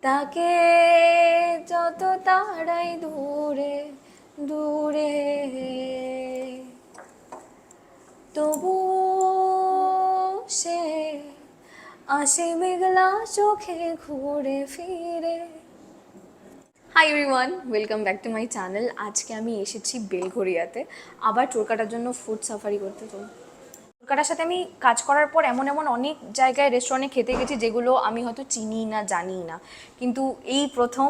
তাকে যত তাড়াই দূরে দূরে, তবু সে আসে মেঘলা চোখে ঘুরে ফিরে। Hi everyone, welcome back to my channel. আজকে আমি এসেছি বেলঘরিয়াতে আবার চোর কাটার জন্য ফুড সাফারি করতে। তো চোর কাটার সাথে আমি কাজ করার পর এমন এমন অনেক জায়গায় রেস্টুরেন্টে খেতে গেছি যেগুলো আমি হয়তো চিনি না, জানি না, কিন্তু এই প্রথম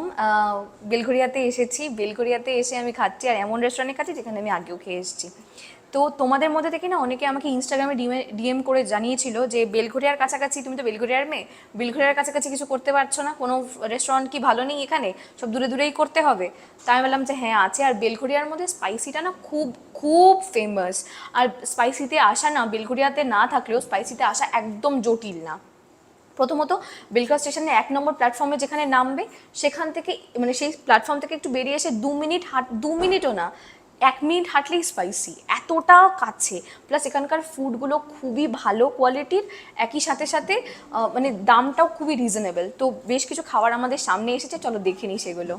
বেলঘরিয়াতে এসেছি। বেলঘরিয়াতে এসে আমি খাচ্ছি, আর এমন রেস্টুরেন্টে খাচ্ছি যেখানে আমি আগেও খেয়ে এসেছি। তো তোমাদের মধ্যে থেকে না অনেকে আমাকে ইনস্টাগ্রামে ডিএম করে জানিয়েছিল যে বেলঘরিয়ার কাছাকাছি, তুমি তো বেলঘরিয়ার মেয়ে, বেলঘরিয়ার কাছাকাছি কিছু করতে পারছো না, কোনো রেস্টুরেন্ট কি ভালো নেই এখানে, সব দূরে দূরেই করতে হবে? তাই আমি বললাম যে হ্যাঁ আছে, আর বেলঘরিয়ার মধ্যে স্পাইসিটা না খুব খুব ফেমাস। আর স্পাইসিতে আসা না, বেলঘরিয়াতে না থাকলেও স্পাইসিতে আসা একদম জটিল না। প্রথমত বেলঘরিয়া স্টেশনে 1 নম্বর প্ল্যাটফর্মে যেখানে নামবে সেখান থেকে, মানে সেই প্ল্যাটফর্ম থেকে একটু বেরিয়ে এসে 2 মিনিটও না, 1 মিনিট হাঁটলেই স্পাইসি, এতটা কাছে। প্লাস এখানকার ফুডগুলো খুবই ভালো কোয়ালিটির, একই সাথে সাথে মানে দামটাও খুবই রিজনেবল। তো বেশ কিছু খাবার আমাদের সামনে এসেছে, চলো দেখে নিই সেগুলো।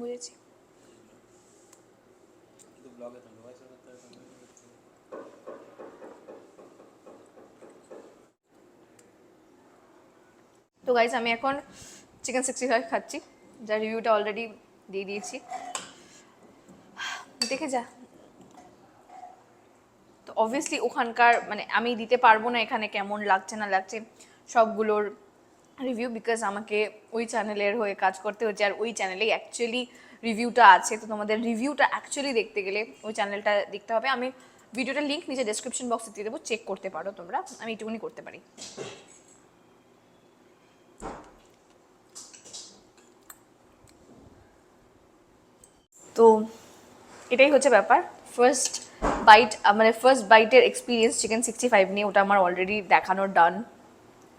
বুঝেছি। তো গাইজ আমি এখন চিকেন 65 খাচ্ছি, যার রিভিউটা অলরেডি দিয়ে দিয়েছি, দেখে যা। তো অবভিয়াসলি ওখানকার মানে আমি দিতে পারবো না এখানে কেমন লাগছে না লাগছে সবগুলোর রিভিউ, বিকজ আমাকে ওই চ্যানেলের হয়ে কাজ করতে হচ্ছে, আর ওই চ্যানেলেই অ্যাকচুয়ালি রিভিউটা আছে। তো তোমাদের রিভিউটা অ্যাকচুয়ালি দেখতে গেলে ওই চ্যানেলটা দেখতে হবে। আমি ভিডিওটার লিঙ্ক নিচে ডেসক্রিপশন বক্সে দিয়ে দেবো, চেক করতে পারো তোমরা, আমি এটুকুনি করতে পারি। তো এটাই হচ্ছে ব্যাপার। ফার্স্ট বাইটের এক্সপিরিয়েন্স চিকেন 65 নিয়ে, ওটা আমার অলরেডি দেখানোর ডান।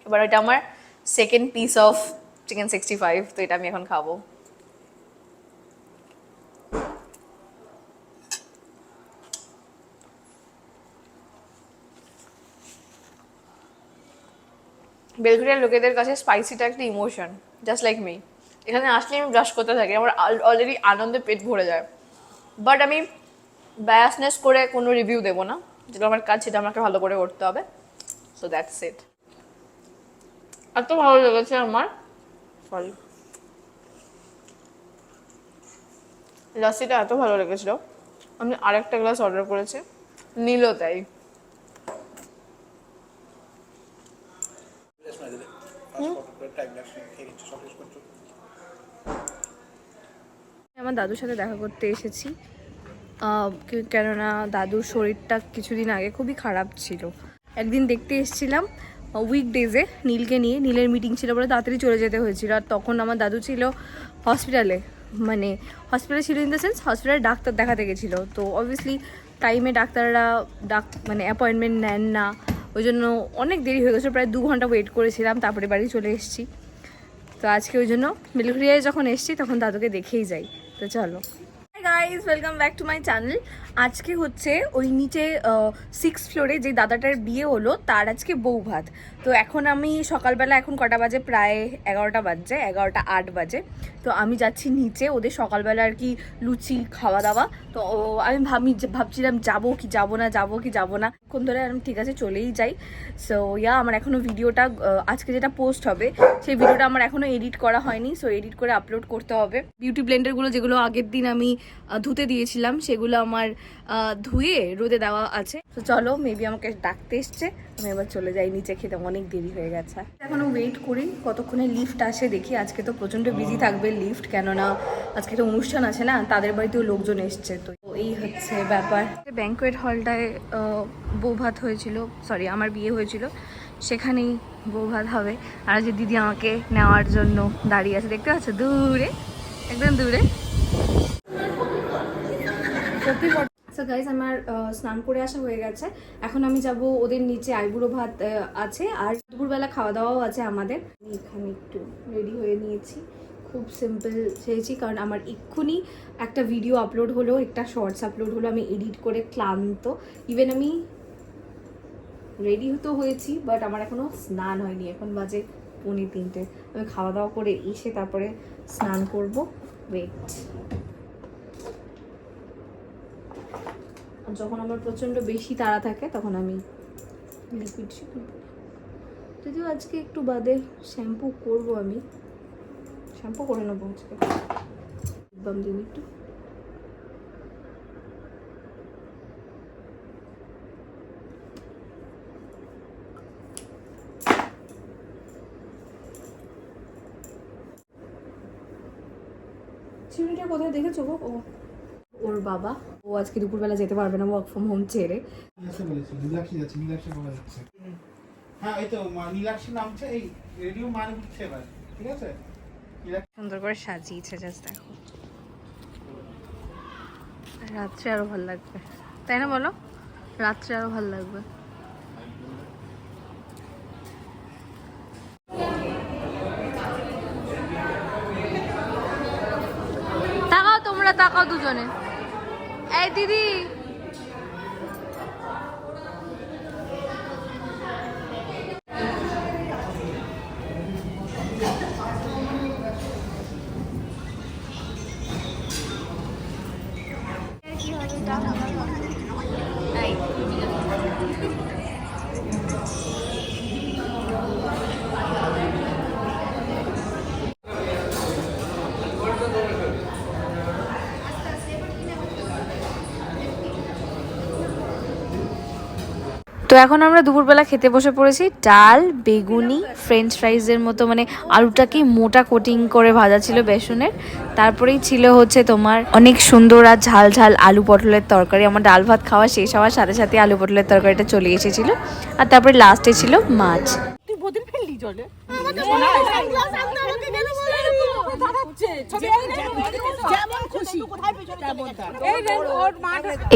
এবার এটা আমার সেকেন্ড পিস অফ চিকেন 65, তো এটা আমি এখন খাবো। বেলঘরিয়ার লোকেদের কাছে স্পাইসিটা একটা ইমোশন, জাস্ট লাইক মি। এখানে আসলে আমি ব্রাশ করতে থাকি, আমার অলরেডি আনন্দে পেট ভরে যায়। বাট আমি বায়াসনেস করে কোনো রিভিউ দেবো না, যেটা আমার কাজ সেটা আমাকে ভালো করে করতে হবে। So that's it. এত ভালো লেগেছে আমার ফল, লাসিটা এত ভালো লেগেছিল, আমি আরেকটা গ্লাস অর্ডার করেছি, নিলও তাই। আমার দাদুর সাথে দেখা করতে এসেছি, কেননা দাদুর শরীরটা কিছুদিন আগে খুবই খারাপ ছিল। একদিন দেখতে এসেছিলাম উইকডেজে নীলকে নিয়ে, নীলের মিটিং ছিল বলে তাড়াতাড়ি চলে যেতে হয়েছিল, আর তখন আমার দাদু ছিল হসপিটালে, মানে হসপিটালে ছিল ইন দ্য সেন্স হসপিটালে ডাক্তার দেখাতে গেছিলো। তো অবভিয়াসলি টাইমে ডাক্তাররা মানে অ্যাপয়েন্টমেন্ট নেন না, ওই জন্য অনেক দেরি হয়ে গেছিলো, প্রায় 2 ঘন্টা ওয়েট করেছিলাম, তারপরে বাড়ি চলে এসেছি। তো আজকে ওই জন্য বেলঘরিয়ায় যখন এসেছি তখন দাদুকে দেখেই যাই। তো চলো। Hi guys, welcome back to my channel. আজকে হচ্ছে ওই নিচে 6th ফ্লোরে যে দাদাটার বিয়ে হলো তার আজকে বউ ভাত। তো এখন আমি সকালবেলা, এখন কটা বাজে, প্রায় 11টা বাজছে, 11টা 8 বাজে। তো আমি যাচ্ছি নিচে, ওদের সকালবেলা আর কি লুচি খাওয়া দাওয়া। তো আমি ভাবছিলাম যাবো কি যাবো না, যাবো কি যাবো না, কোন ধরে আমি ঠিক আছে চলেই যাই। সো আমার এখনও ভিডিওটা আজকে যেটা পোস্ট হবে সেই ভিডিওটা আমার এখনও এডিট করা হয়নি, সো এডিট করে আপলোড করতে হবে। বিউটি ব্লেন্ডারগুলো যেগুলো আগের দিন আমি ধুতে দিয়েছিলাম সেগুলো আমার ধুয়ে রোদে দেওয়া আছে। তো চলো, মেবি আমাকে ডাকতে এসছে, আমি এবার চলে যাই নিচে, খেতে অনেক দেরি হয়ে গেছে। এখনো ওয়েট করি কতক্ষণে লিফট আসে দেখি। আজকে তো প্রচণ্ড বিজি থাকবে লিফট, কেননা আজকে একটা অনুষ্ঠান আছে না, তাদের বাড়িতেও লোকজন এসছে। তো এই হচ্ছে ব্যাপার। ব্যাঙ্কোয়েট হলটায় বউ ভাত হয়েছিল, সরি আমার বিয়ে হয়েছিল, সেখানেই বউ ভাত হবে। আর যে দিদি আমাকে নেওয়ার জন্য দাঁড়িয়ে আছে, দেখতে পাচ্ছ দূরে, একদম দূরে। সো গাইজ আমার স্নান করে আসা হয়ে গেছে। এখন আমি যাব ওদের নিচে, আইবুড়ো ভাত আছে আর দুপুরবেলা খাওয়া দাওয়াও আছে আমাদের। আমি এখানে একটু রেডি হয়ে নিয়েছি, খুব সিম্পল চেয়েছি কারণ আমার এক্ষুনি একটা ভিডিও আপলোড হলো, একটা শর্টস আপলোড হলো, আমি এডিট করে ক্লান্ত। ইভেন আমি রেডি তো হয়েছি বাট আমার এখনো স্নান হয়নি। এখন বাজে 2:45। আমি খাওয়া দাওয়া করে এসে তারপরে স্নান করব। ওয়েট, যখন আমার প্রচণ্ড বেশি তাড়া থাকে তখন আমি লিকুইড যদিও আজকে একটু বাদে শ্যাম্পু করব, আমি শ্যাম্পু করে নেবো আজকে, বাম দিন একটু। চিমনিটা কোথায় দেখেছো গো? ও ওর বাবা, ও আজকে দুপুরবেলা যেতে পারবে না ওয়ার্ক ফ্রম হোম ছেড়ে। সুন্দর করে সাজিয়েছে, জাস্ট দেখো, রাত্রে আরো ভালো লাগবে, তাই না বলো? রাত্রে আরো ভালো লাগবে। তাকাও তোমরা, তাকাও দুজনে। এই দিদি, তো এখন আমরা দুপুরবেলা খেতে বসে পড়েছি। ডাল, বেগুনি, ফ্রেঞ্চ ফ্রাইজের মতো, মানে আলুটাকে মোটা কোটিং করে ভাজা ছিল বেসনের। তারপরেই ছিল হচ্ছে তোমার অনেক সুন্দর আর ঝাল ঝাল আলু পটলের তরকারি। আমার ডাল ভাত খাওয়া শেষ হওয়ার সাথে সাথে আলু পটলের তরকারিটা চলে এসেছিল। আর তারপরে লাস্টে ছিল মাছ।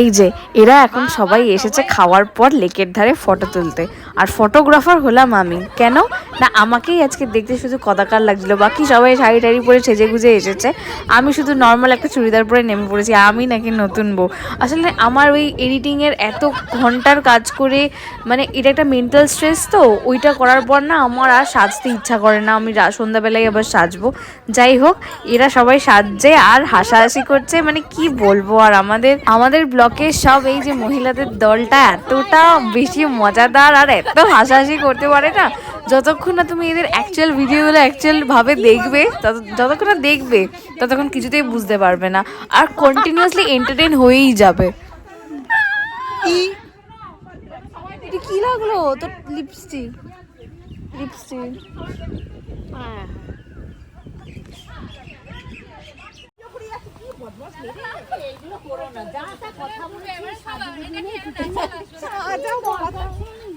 এই যে এরা এখন সবাই এসেছে খাওয়ার পর লেকের ধারে ফটো তুলতে, আর ফটোগ্রাফার হলাম আমি। কেন না, আমাকেই আজকে দেখতে শুধু কদাকার লাগছিল, বাকি সবাই শাড়ি টাড়ি পরে সেজে গুজে এসেছে, আমি শুধু নর্মাল একটা চুড়িদার পরে নেমে পড়েছি। আমি নাকি নতুন বউ। আসলে আমার ওই এডিটিংয়ের এত ঘন্টার কাজ করে, মানে এটা একটা মেন্টাল স্ট্রেস, তো ওইটা করার পর না আমার আর সাজতে ইচ্ছা করে না। আমি সন্ধ্যাবেলায় আবার সাজবো। যাই হোক, এরা সবাই সাজছে আর হাসাহাসি করছে, মানে কি বলবো। আর আমাদের ব্লকের সব এই যে মহিলাদের দলটা এতটা বেশি মজাদার আর এত হাসাহাসি করতে পারে না, যতক্ষণ না তুমি এদের অ্যাকচুয়াল ভিডিওগুলো অ্যাকচুয়াল ভাবে দেখবে, যতক্ষণ না দেখবে ততক্ষণ কিছুতেই বুঝতে পারবে না, আর কন্টিনিউয়াসলি এন্টারটেইন হয়েই যাবে। এটা কি লাগলো তোর? লিপস্টিক।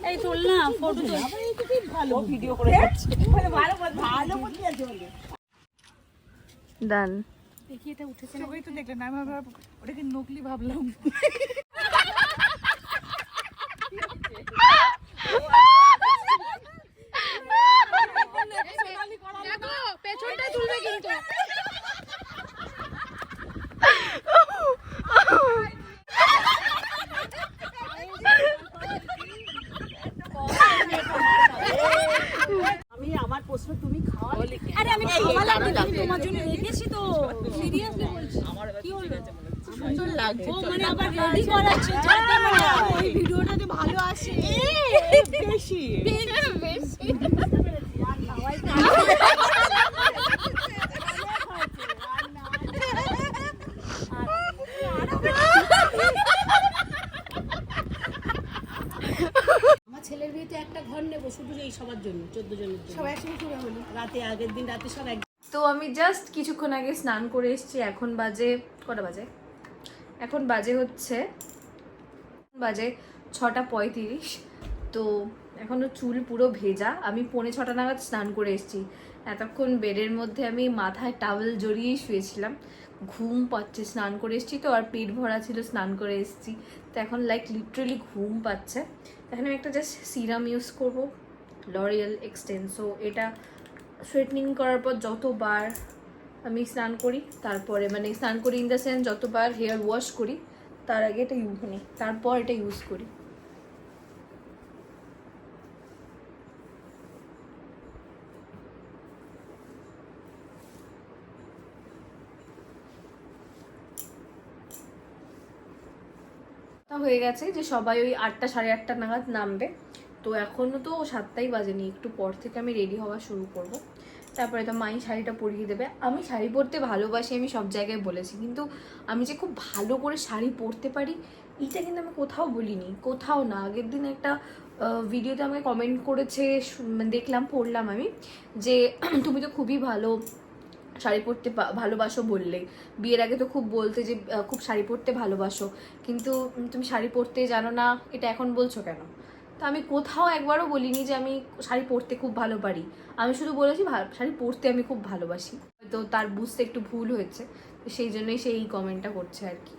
এই চল না, ফটো ভালো ভিডিও করে যাচ্ছে, ভালো ডান। দেখি এটা উঠেছে না, ওই তো দেখলেন, আমি ওটাকে নকলি ভাবলাম। পেছনটা তুলবে কিন্তু। আমি আমার প্রশ্ন তুমি খাওয়া, আরে আমি খাওয়ালাম না, তোমার জন্য রেখেছি তো, সিরিয়াসলি বলছি। কি হলো? সুন্দর লাগছে, ও মানে আবার রেডি করাচ্ছে যাতে মানে এই ভিডিওটাতে ভালো আসে। বেশি ছেলের বিয়েতে একটা ঘর নেবো শুধু এই সবার জন্য, 14 জনের জন্য, সবাই একসঙ্গে শুরু হলো রাতে, আগের দিন রাতে সব এক। তো আমি জাস্ট কিছুক্ষণ আগে স্নান করে এসেছি। এখন বাজে কটা বাজে? এখন বাজে 6:35। তো এখনো চুল পুরো ভেজা। আমি 5:45 নাগাদ স্নান করে এসেছি। এতক্ষণ বেডের মধ্যে আমি মাথায় টাওয়েল জড়িয়েই শুয়েছিলাম। ঘুম পাচ্ছে, স্নান করে এসেছি তো, আর পেট ভরা ছিল, স্নান করে এসেছি, তো এখন লাইক লিটারালি ঘুম পাচ্ছে। এখানে আমি একটা জাস্ট সিরাম ইউজ করবো, লরিয়াল এক্সটেন্সো। এটা স্ট্রেটনিং করার পর যতবার আমি স্নান করি, তারপরে মানে স্নান করি ইন দ্য সেন্স যতবার হেয়ার ওয়াশ করি, তার আগে এটা ইউজ করি, তারপর এটা ইউজ করি। হয়ে গেছে যে সবাই ওই 8টা 8:30 নাগাদ নামবে, তো এখনও তো 7টাই বাজেনি। একটু পর থেকে আমি রেডি হওয়া শুরু করব। তারপরে তো মাই শাড়িটা পরিয়ে দেবে। আমি শাড়ি পরতে ভালোবাসি, আমি সব জায়গায় বলেছি, কিন্তু আমি যে খুব ভালো করে শাড়ি পরতে পারি এটা কিন্তু আমি কোথাও বলিনি, কোথাও না। আগের দিন একটা ভিডিওতে আমাকে কমেন্ট করেছে, দেখলাম, পড়লাম আমি, যে তুমি তো খুবই ভালো শাড়ি পরতে ভালোবাসো বললে, বিয়ের আগে তো খুব বলতে যে খুব শাড়ি পরতে ভালোবাসো, কিন্তু তুমি শাড়ি পরতে জানো না, এটা এখন বলছো কেন? তো আমি কোথাও একবারও বলিনি যে আমি শাড়ি পরতে খুব ভালো পারি। আমি শুধু বলেছি শাড়ি পরতে আমি খুব ভালোবাসি। তো তার বুঝতে একটু ভুল হয়েছে, তো সেই জন্যই সেই কমেন্টটা করছে আর কি।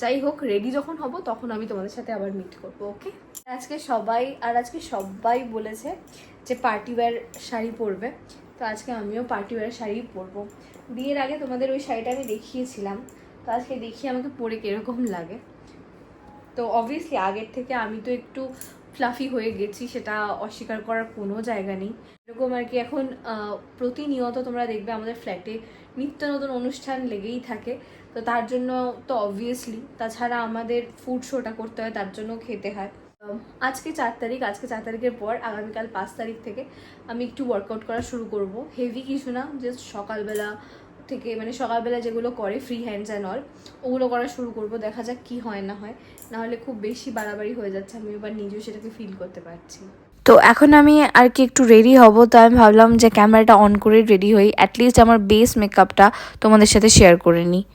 যাই হোক, রেডি যখন হব তখন আমি তোমাদের সাথে আবার মিট করবো, ওকে? আজকে সবাই বলেছে যে পার্টি ওয়্যার শাড়ি পরবে, তো আজকে আমিও পার্টি ওয়্যার শাড়ি পরবো। বিয়ের আগে তোমাদের ওই শাড়িটা আমি দেখিয়েছিলাম, তো আজকে দেখি আমাকে পরে কীরকম লাগে। তো অবভিয়াসলি আগের থেকে আমি তো একটু ফ্লাফি হয়ে গেছি, সেটা অস্বীকার করার কোনো জায়গা নেই। এরকম আর কি এখন প্রতিনিয়ত তোমরা দেখবে আমাদের ফ্ল্যাটে নিত্য নতুন অনুষ্ঠান লেগেই থাকে, তো তার জন্য তো অবভিয়াসলি, তাছাড়া আমাদের ফুড শোটা করতে হয়, তার জন্য খেতে হয়। আজকে 4 তারিখ, আজকে 4 তারিখের পর আগামীকাল 5 তারিখ থেকে আমি একটু ওয়ার্কআউট করা শুরু করব। হেভি কিছু না, জাস্ট সকালবেলা থেকে, মানে সকালবেলা যেগুলো করে ফ্রি হ্যান্ডস অ্যান্ড অল, ওগুলো করা শুরু করব। দেখা যাক কি হয় না হয়, নাহলে খুব বেশি বাড়াবাড়ি হয়ে যাচ্ছে, আমি এবার নিজেও সেটাকে ফিল করতে পারছি। তো এখন আমি আর কি একটু রেডি হব, তো আমি ভাবলাম যে ক্যামেরাটা অন করে রেডি হই, অ্যাটলিস্ট আমার বেস মেকআপটা তোমাদের সাথে শেয়ার করে নিই।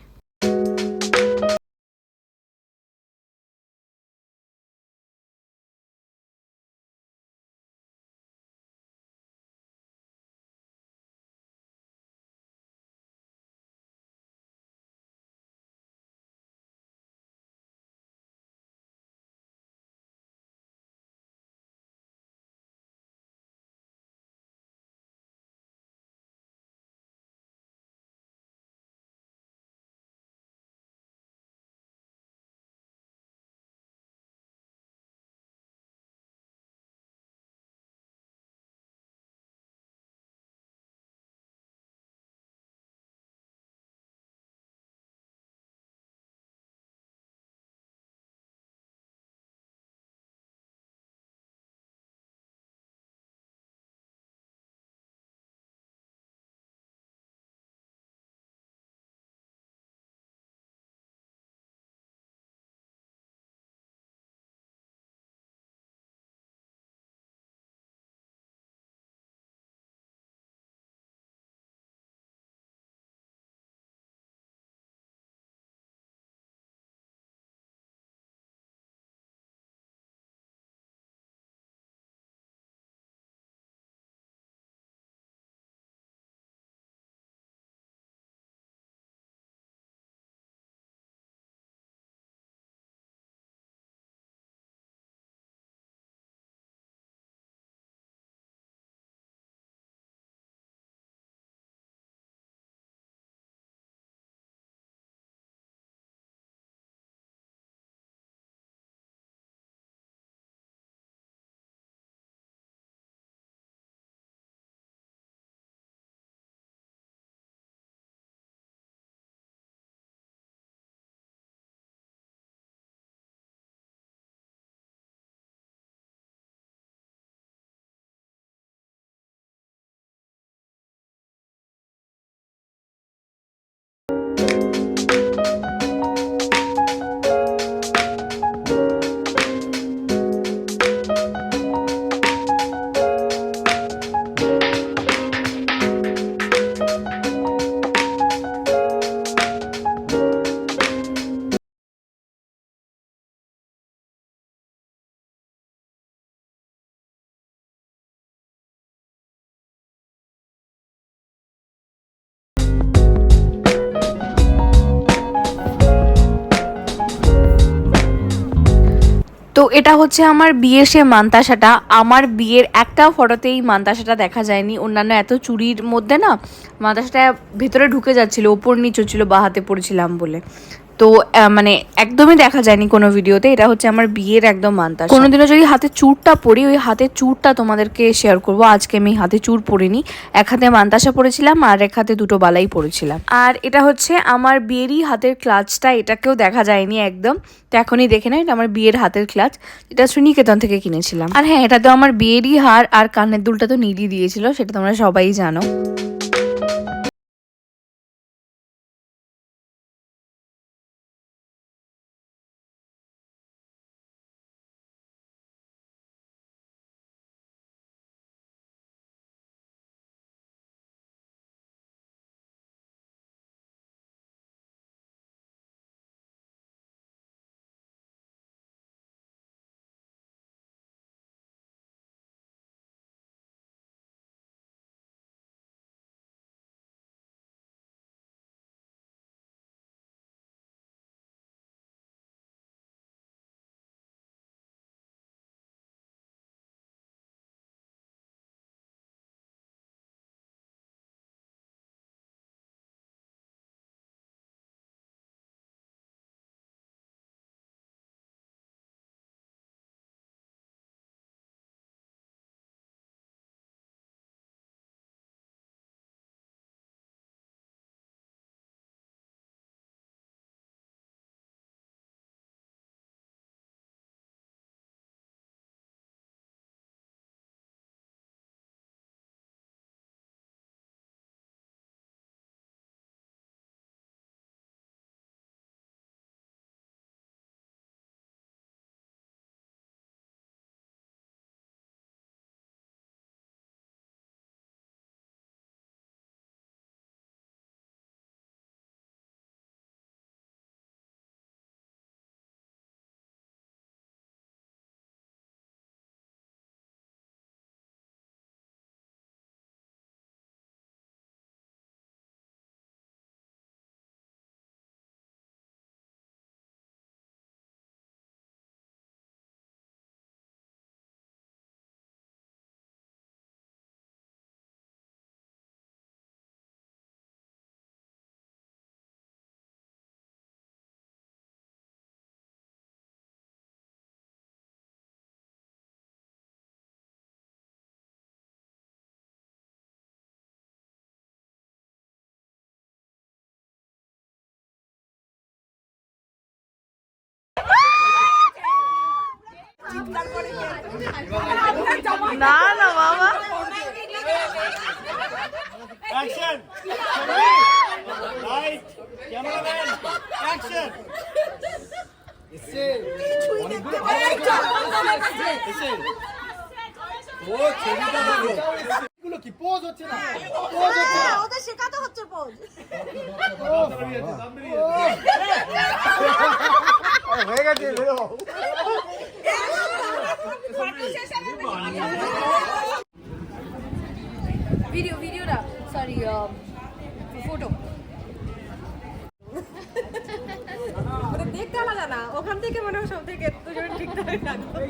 তো এটা হচ্ছে আমার বিয়ের সে মানতাসাটা। আমার বিয়ের একটা ফটোতেই মানতাসাটা দেখা যায়নি, অন্যান্য এত চুরির মধ্যে না মানতাসাটা ভেতরে ঢুকে যাচ্ছিল, ওপর নিচ হচ্ছিল বা হাতে পড়েছিলাম বলে। তো মানে একদমই দেখা যায়নি কোনো ভিডিওতে। এটা হচ্ছে আমার বিয়ের একদম মানতাসা। কোনোদিনও যদি হাতে চুরটা পরি, ওই হাতের চুরটা তোমাদেরকে শেয়ার করব। আজকে আমি হাতে চুর পরিনি, এক হাতে মানতাসা পরেছিলাম আর এক হাতে দুটো বালাই পরেছিলাম। আর এটা হচ্ছে আমার বিয়েরই হাতের ক্লাচটা, এটাকেও দেখা যায়নি একদম। তো এখনই দেখে নাও, এটা আমার বিয়ের হাতের ক্লাচ, এটা শ্রীনিকেতন থেকে কিনেছিলাম। আর হ্যাঁ, এটা তো আমার বিয়েরই হার, আর কানের দুলটা তো নীলই দিয়েছিল, সেটা তোমরা সবাই জানো। না না বাবা, Action! Light! Cameraman! Action! কি পোজ হচ্ছে না, পোজ হচ্ছে না, ওদের শেখাতে হচ্ছে পোজ। হয়ে গেছে। ভিডিওটা সরি ফটো দেখতে আলাদা না, ওখান থেকে মনে হয় সব থেকে দুজনে ঠিকঠাক থাকবে।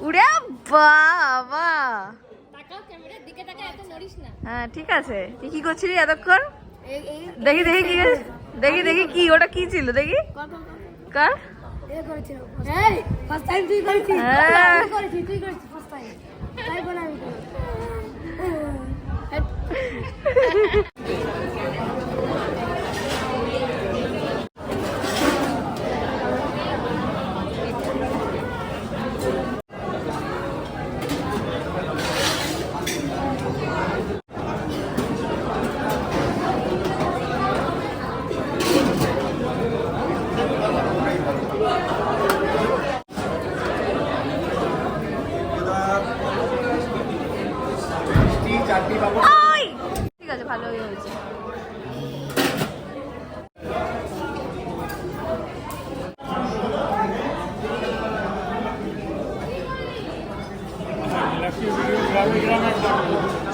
উড়ে বাবা, তাকাও ক্যামেরার দিকে, তাকা, এত নড়িস না। হ্যাঁ ঠিক আছে। তুই কি করছিলি এতক্ষণ? দেখি দেখি কি, দেখি দেখি কি, ওটা কি ছিল দেখি, কার এ করেছিল এই ফার্স্ট টাইম তুই করেছিস, হ্যাঁ। তুই করেছিস ফার্স্ট টাইম, তাই বলে আমি করি। ঠিক আছে, ভালোই হয়েছে।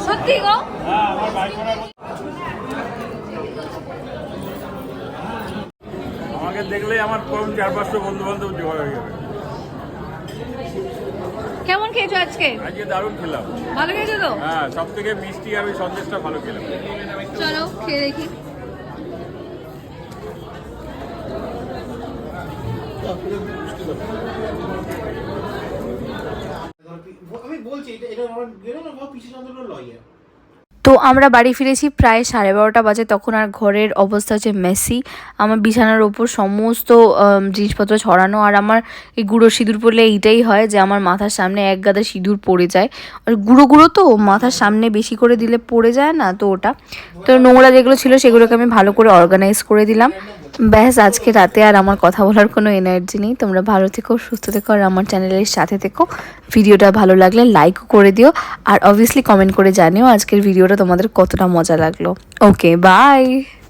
সত্যি গো, হ্যাঁ, আমার ভাই দেখলে আমার কম 4-5টা বন্ধু বান্ধব জোগাড় হয়ে যাবে। কেমন খেয়েছো আজকে? আজকে দারুণ খেলাম। ভালো খেয়েছো তো? হ্যাঁ, সব থেকে মিষ্টি আর ওই সন্দেশটা ভালো খেলাম। চলো খেয়ে দেখি। আমি বলছি এটা আমার পিছিয়ে চন্দ্র লয়ার। তো আমরা বাড়ি ফিরেছি প্রায় 12:30 বাজে। তখন আর ঘরের অবস্থা হচ্ছে মেসি। আমার বিছানার ওপর সমস্ত জিনিসপত্র ছড়ানো, আর আমার এই গুঁড়ো সিঁদুর পরলে এইটাই হয় যে আমার মাথার সামনে এক গাদা সিঁদুর পড়ে যায়। আর গুঁড়ো গুঁড়ো তো মাথার সামনে বেশি করে দিলে পড়ে যায় না, তো ওটা তো নোংরা যেগুলো ছিল সেগুলোকে আমি ভালো করে অর্গানাইজ করে দিলাম। ব্যাস, আজকে রাতে আর আমার কথা বলার কোনো এনার্জি নেই। তোমরা ভালো থেকো, সুস্থ থেকো, আর আমার চ্যানেলের সাথে থেকো। ভিডিওটা ভালো লাগলে লাইকও করে দিও, আর অবভিয়াসলি কমেন্ট করে জানিও আজকের ভিডিওটা তোমাদের কতটা মজা লাগলো। ওকে, বাই।